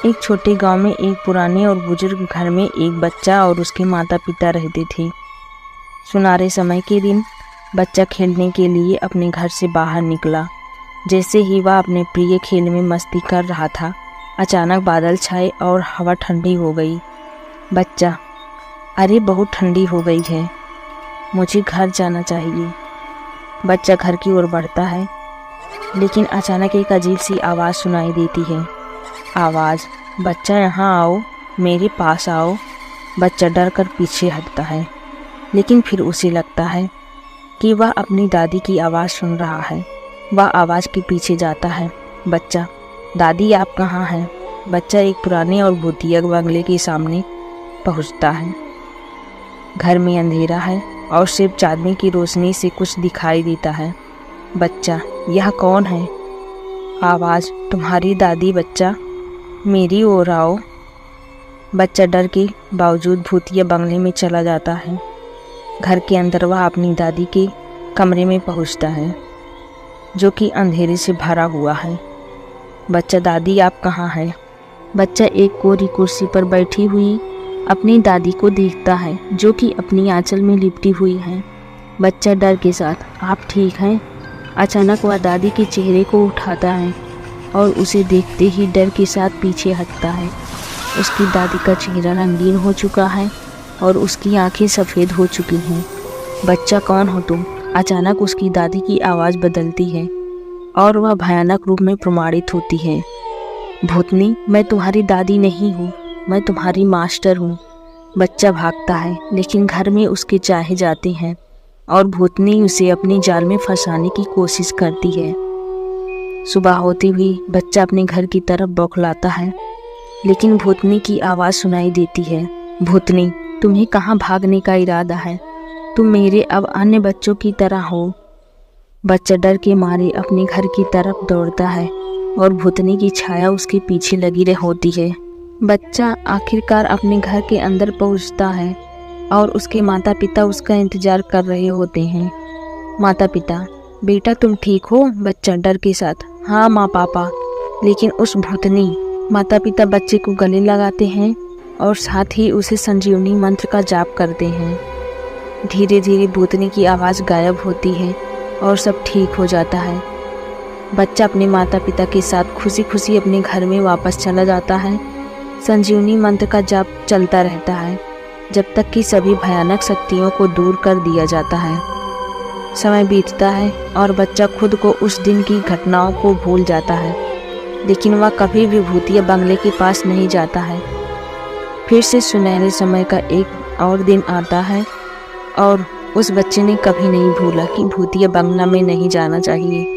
एक छोटे गांव में एक पुराने और बुजुर्ग घर में एक बच्चा और उसके माता पिता रहते थे। सुनहरे समय के दिन बच्चा खेलने के लिए अपने घर से बाहर निकला। जैसे ही वह अपने प्रिय खेल में मस्ती कर रहा था, अचानक बादल छाए और हवा ठंडी हो गई। बच्चा, अरे बहुत ठंडी हो गई है, मुझे घर जाना चाहिए। बच्चा घर की ओर बढ़ता है, लेकिन अचानक एक अजीब सी आवाज़ सुनाई देती है। आवाज़, बच्चा यहाँ आओ, मेरे पास आओ। बच्चा डर कर पीछे हटता है, लेकिन फिर उसे लगता है कि वह अपनी दादी की आवाज़ सुन रहा है। वह आवाज़ के पीछे जाता है। बच्चा, दादी आप कहाँ हैं? बच्चा एक पुराने और भूतिया बंगले के सामने पहुँचता है। घर में अंधेरा है और सिर्फ चांदनी की रोशनी से कुछ दिखाई देता है। बच्चा, यह कौन है? आवाज़, तुम्हारी दादी। बच्चा, मेरी ओर आओ। बच्चा डर के बावजूद भूतिया बंगले में चला जाता है। घर के अंदर वह अपनी दादी के कमरे में पहुंचता है, जो कि अंधेरे से भरा हुआ है। बच्चा, दादी आप कहाँ हैं? बच्चा एक कोरी कुर्सी पर बैठी हुई अपनी दादी को देखता है, जो कि अपनी आंचल में लिपटी हुई है। बच्चा डर के साथ, आप ठीक हैं? अचानक वह दादी के चेहरे को उठाता है और उसे देखते ही डर के साथ पीछे हटता है। उसकी दादी का चेहरा रंगीन हो चुका है और उसकी आंखें सफ़ेद हो चुकी हैं। बच्चा, कौन हो तुम? अचानक उसकी दादी की आवाज़ बदलती है और वह भयानक रूप में प्रमाणित होती है। भूतनी, मैं तुम्हारी दादी नहीं हूँ, मैं तुम्हारी मास्टर हूँ। बच्चा भागता है, लेकिन घर में उसके चाहे जाते हैं और भूतनी उसे अपने जाल में फंसाने की कोशिश करती है। सुबह होते हुई बच्चा अपने घर की तरफ बौखलाता है, लेकिन भूतनी की आवाज़ सुनाई देती है। भूतनी, तुम्हें कहाँ भागने का इरादा है? तुम मेरे अब अन्य बच्चों की तरह हो। बच्चा डर के मारे अपने घर की तरफ दौड़ता है और भूतनी की छाया उसके पीछे लगी होती है। बच्चा आखिरकार अपने घर के अंदर पहुंचता है और उसके माता पिता उसका इंतज़ार कर रहे होते हैं। माता पिता, बेटा तुम ठीक हो? बच्चा डर के साथ, हाँ माँ पापा। लेकिन उस भूतनी। माता पिता बच्चे को गले लगाते हैं और साथ ही उसे संजीवनी मंत्र का जाप करते हैं। धीरे धीरे भूतनी की आवाज़ गायब होती है और सब ठीक हो जाता है। बच्चा अपने माता पिता के साथ खुशी खुशी अपने घर में वापस चला जाता है। संजीवनी मंत्र का जाप चलता रहता है जब तक कि सभी भयानक शक्तियों को दूर कर दिया जाता है। समय बीतता है और बच्चा खुद को उस दिन की घटनाओं को भूल जाता है, लेकिन वह कभी भी भूतिया बंगले के पास नहीं जाता है। फिर से सुनहरे समय का एक और दिन आता है और उस बच्चे ने कभी नहीं भूला कि भूतिया बंगला में नहीं जाना चाहिए।